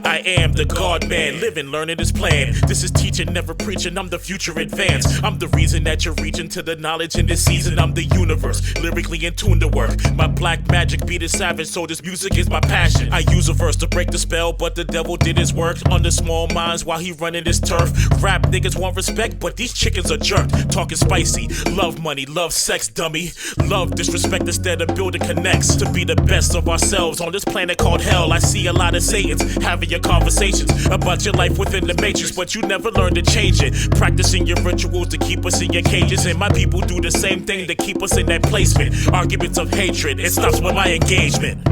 I am the God man, living, learning his plan. This is teaching, never preaching, I'm the future advance. I'm the reason that you're reaching to the knowledge in this season. I'm the universe, lyrically in tune to work. My black magic beat is savage, so this music is my passion. I use a verse to break the spell, but the devil did his work on the small minds while he running his turf. Rap niggas want respect, but these chickens are jerked. Talking spicy, love money, love sex, dummy. Love disrespect instead of building connects. To be the best of ourselves on this planet called hell. I see a lot of Satans having your conversations about your life within the matrix, but you never learn to change it. Practicing your rituals to keep us in your cages, and my people do the same thing to keep us in that placement. Arguments of hatred, it stops with my engagement.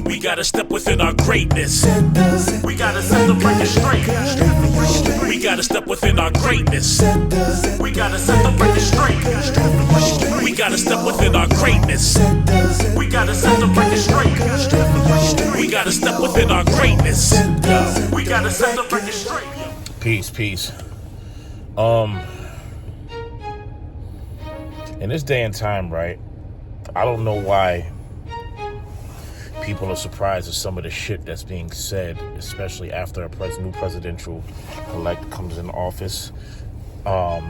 We gotta step within our greatness. We gotta set the record straight. We gotta step within our greatness. We gotta set the record straight. We gotta step within our greatness. We gotta set the record straight. We gotta step within our greatness. We gotta set the record straight. Peace. In this day and time, right, I don't know why people are surprised at some of the shit that's being said, especially after a new presidential elect comes in office. I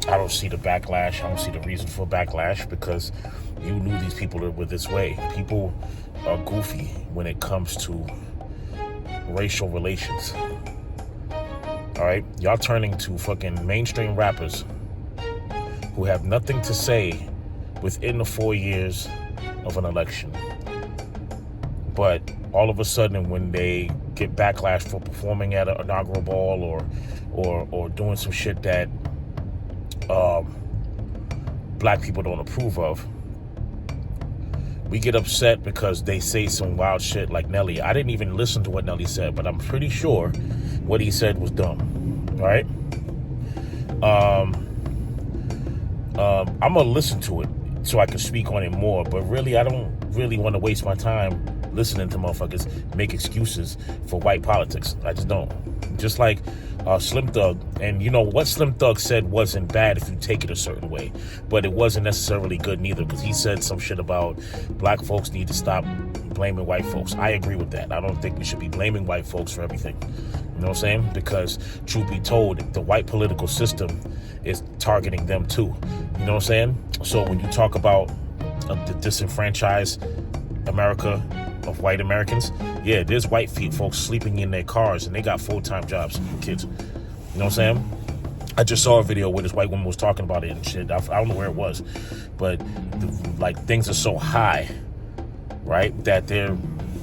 don't see the backlash. I don't see the reason for backlash, because you knew these people were this way. People are goofy when it comes to racial relations. All right? Y'all turning to fucking mainstream rappers who have nothing to say within the 4 years of an election. But all of a sudden, when they get backlash for performing at an inaugural ball or doing some shit that black people don't approve of, we get upset because they say some wild shit like Nelly. I didn't even listen to what Nelly said, but I'm pretty sure what he said was dumb. All right? I'm going to listen to it so I can speak on it more, but really, I don't really want to waste my time listening to motherfuckers make excuses for white politics. I just don't. Just like Slim Thug, and you know what Slim Thug said wasn't bad if you take it a certain way, but it wasn't necessarily good neither, because he said some shit about black folks need to stop blaming white folks. I agree with that. I don't think we should be blaming white folks for everything. You know what I'm saying? Because truth be told, the white political system is targeting them too. You know what I'm saying? So when you talk about the disenfranchised America of white Americans, yeah, there's white folks sleeping in their cars and they got full-time jobs, kids. You know what I'm saying? I just saw a video where this white woman was talking about it and shit. I don't know where it was, but like things are so high, right, that they're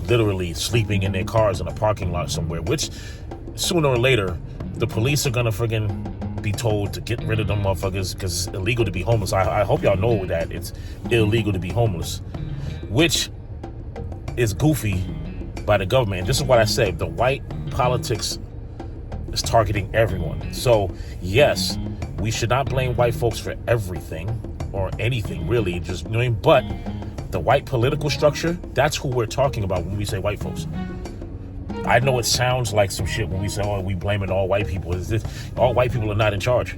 literally sleeping in their cars in a parking lot somewhere, which sooner or later the police are gonna friggin' be told to get rid of them motherfuckers because it's illegal to be homeless. I hope y'all know that it's illegal to be homeless, which is goofy by the government. And this is what I say, the white politics is targeting everyone. So yes, we should not blame white folks for everything or anything really, just, you know what I mean? But the white political structure, that's who we're talking about when we say white folks. I know it sounds like some shit when we say, oh, we blaming all white people. Is this, all white people are not in charge.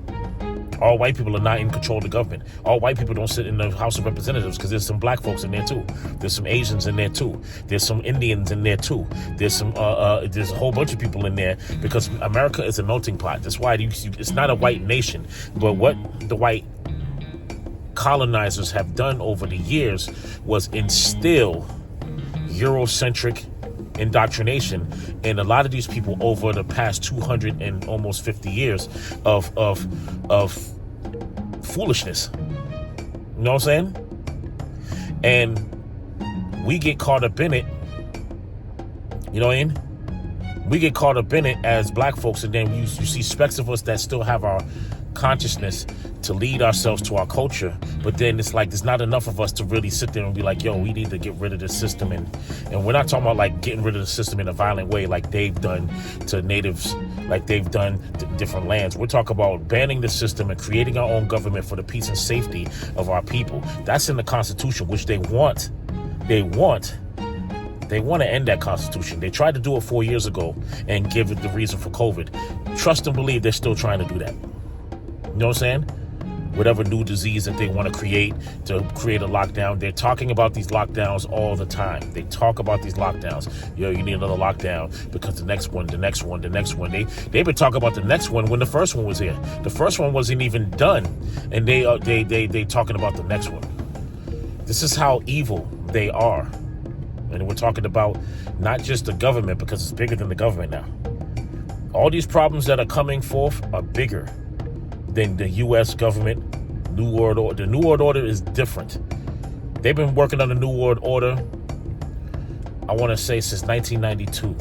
All white people are not in control of the government. All white people don't sit in the House of Representatives, because there's some black folks in there too. There's some Asians in there too. There's some Indians in there too. There's some there's a whole bunch of people in there, because America is a melting pot. That's why it's not a white nation. But what the white colonizers have done over the years was instill Eurocentric indoctrination in a lot of these people over the past 200 and almost 50 years of foolishness. You know what I'm saying? And we get caught up in it. You know what I mean? We get caught up in it as black folks, and then you see specks of us that still have our consciousness to lead ourselves to our culture, but then it's like there's not enough of us to really sit there and be like, yo, we need to get rid of this system. And we're not talking about like getting rid of the system in a violent way like they've done to natives, like they've done to different lands. We're talking about banning the system and creating our own government for the peace and safety of our people. That's in the Constitution, which they want to end that Constitution. They tried to do it 4 years ago and give it the reason for COVID. Trust and believe they're still trying to do that. You know what I'm saying? Whatever new disease that they want to create a lockdown. They're talking about these lockdowns all the time. They talk about these lockdowns. You need another lockdown because the next one. They've been talking about the next one when the first one was here. The first one wasn't even done, and they talking about the next one. This is how evil they are, and we're talking about not just the government, because it's bigger than the government now. All these problems that are coming forth are bigger than the U.S. government. New World Order. The New World Order is different. They've been working on the New World Order, I want to say, since 1992,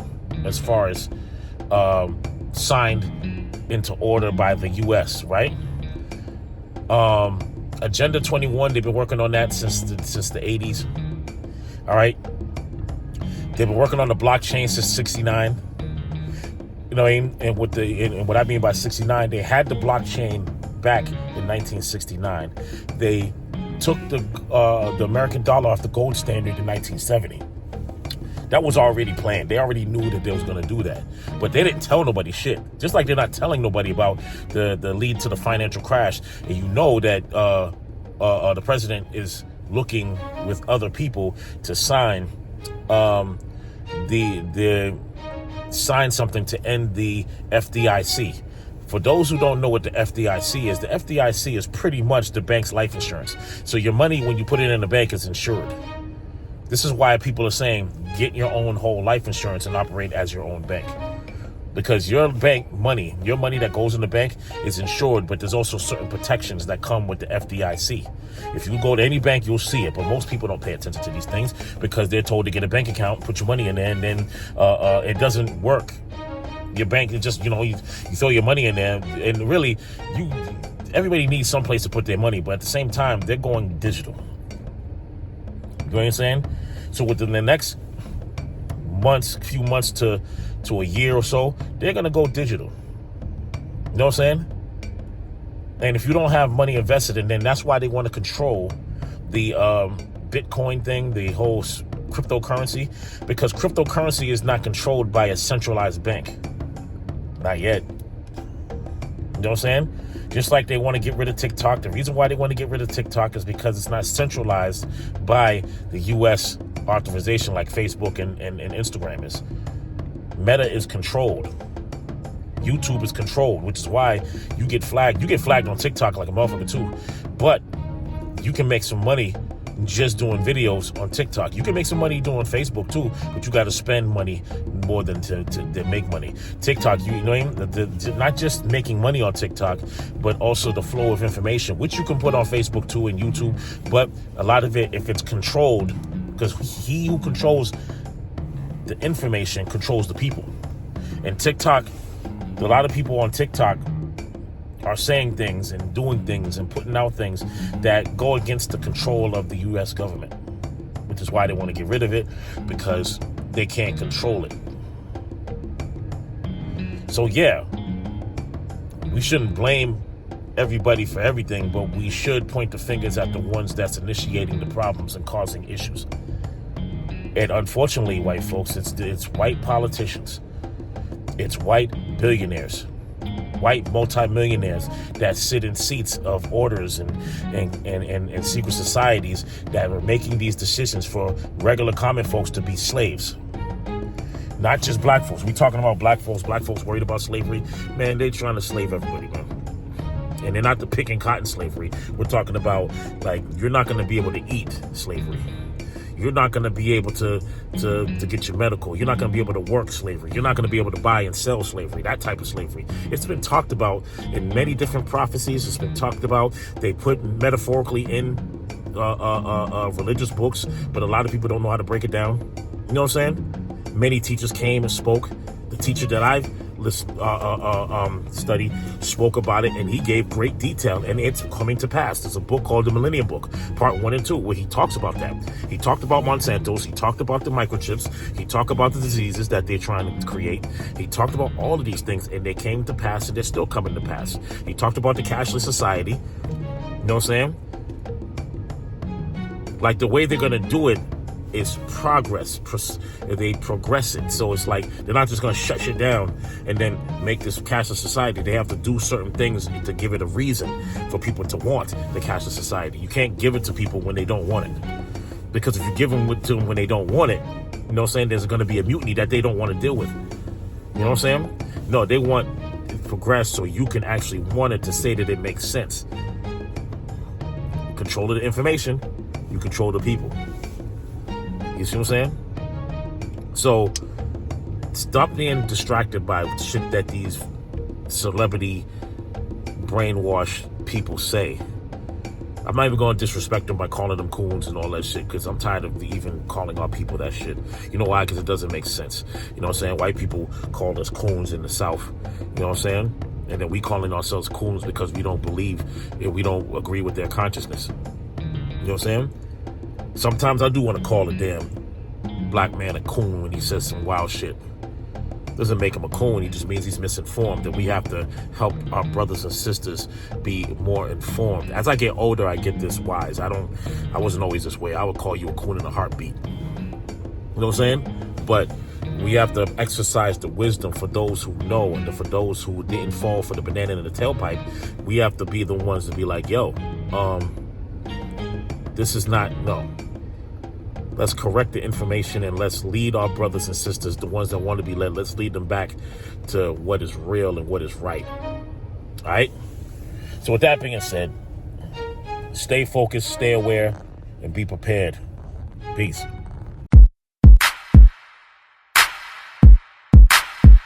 as far as signed into order by the U.S., right? Agenda 21, they've been working on that since the 80s. All right? They've been working on the blockchain since 69. You know what I mean? And what I mean by 69, they had the blockchain back in 1969. They took the American dollar off the gold standard in 1970. That was already planned. They already knew that they was going to do that. But they didn't tell nobody shit. Just like they're not telling nobody about the lead to the financial crash. And you know that the president is looking with other people to sign sign something to end the FDIC. For those who don't know what the FDIC is pretty much the bank's life insurance. So your money, when you put it in the bank, is insured. This is why people are saying, get your own whole life insurance and operate as your own bank. Because your bank money, your money that goes in the bank is insured, but there's also certain protections that come with the FDIC. If you go to any bank, you'll see it, but most people don't pay attention to these things because they're told to get a bank account, put your money in there, and then it doesn't work. Your bank is just, you throw your money in there, and really, everybody needs some place to put their money, but at the same time, they're going digital. You know what I'm saying? So within the next few months to a year or so, they're going to go digital. You know what I'm saying? And if you don't have money invested in, then that's why they want to control the Bitcoin thing, the whole cryptocurrency, because cryptocurrency is not controlled by a centralized bank. Not yet. You know what I'm saying? Just like they want to get rid of TikTok. The reason why they want to get rid of TikTok is because it's not centralized by the U.S. authorization like Facebook and Instagram is. Meta is controlled. YouTube is controlled, which is why you get flagged. You get flagged on TikTok like a motherfucker too. But you can make some money just doing videos on TikTok. You can make some money doing Facebook too, but you got to spend money more than to make money. TikTok, not just making money on TikTok, but also the flow of information, which you can put on Facebook too and YouTube. But a lot of it, if it's controlled, because he who controls the information controls the people. And TikTok, a lot of people on TikTok are saying things and doing things and putting out things that go against the control of the U.S. government, which is why they want to get rid of it, because they can't control it. So yeah, we shouldn't blame everybody for everything, but we should point the fingers at the ones that's initiating the problems and causing issues. And unfortunately, white folks, it's white politicians. It's white billionaires, white multimillionaires that sit in seats of orders and secret societies that are making these decisions for regular common folks to be slaves. Not just black folks. We talking about black folks worried about slavery. Man, they're trying to slave everybody, man. And they're not the pick and cotton slavery. We're talking about, like, you're not going to be able to eat slavery. You're not going to be able to get your medical. You're not going to be able to work slavery. You're not going to be able to buy and sell slavery, that type of slavery. It's been talked about in many different prophecies. It's been talked about. They put metaphorically in religious books, but a lot of people don't know how to break it down. You know what I'm saying? Many teachers came and spoke. The teacher that I've studied spoke about it, and he gave great detail, and it's coming to pass. There's a book called The Millennium Book, part 1 and 2, where he talks about that. He talked about Monsanto's, he talked about the microchips, he talked about the diseases that they're trying to create. He talked about all of these things, and they came to pass, and they're still coming to pass. He talked about the cashless society. You know what I'm saying? Like, the way they're going to do it It's progress. They progress it. So it's like they're not just going to shut shit down and then make this cashless society. They have to do certain things to give it a reason for people to want the cashless society. You can't give it to people when they don't want it. Because if you give them to them when they don't want it, you know what I'm saying, there's going to be a mutiny that they don't want to deal with. You know what I'm saying? No, they want it to progress so you can actually want it to say that it makes sense. Control of the information, you control the people. You see what I'm saying? So stop being distracted by shit that these celebrity brainwashed people say. I'm not even going to disrespect them by calling them coons and all that shit, because I'm tired of even calling our people that shit. You know why? Because it doesn't make sense. You know what I'm saying? White people call us coons in the South. You know what I'm saying? And then we calling ourselves coons because we don't believe, we don't agree with their consciousness. You know what I'm saying? Sometimes I do want to call a damn black man a coon when he says some wild shit. Doesn't make him a coon, he just means he's misinformed, and we have to help our brothers and sisters be more informed. As I get older, I get this wise. I wasn't always this way. I would call you a coon in a heartbeat. You know what I'm saying? But we have to exercise the wisdom for those who know, and for those who didn't fall for the banana in the tailpipe. We have to be the ones to be like, yo, this is not, no. Let's correct the information and let's lead our brothers and sisters, the ones that want to be led, let's lead them back to what is real and what is right. All right? So with that being said, stay focused, stay aware, and be prepared. Peace.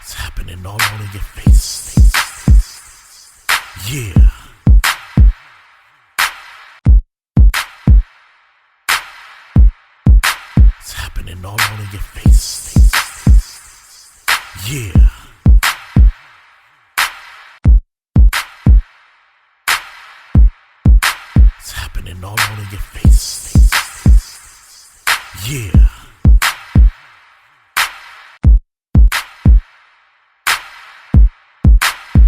It's happening all over your face. Yeah. It's happening all over your face. Yeah. It's happening all over your face. Yeah.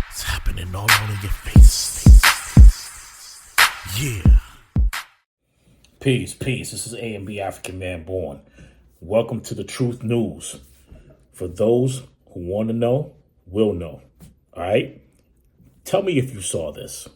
It's happening all over your face. Yeah. Peace, peace. This is A and B African Man Born. Welcome to the Truth News. For those who want to know, will know. All right? Tell me if you saw this.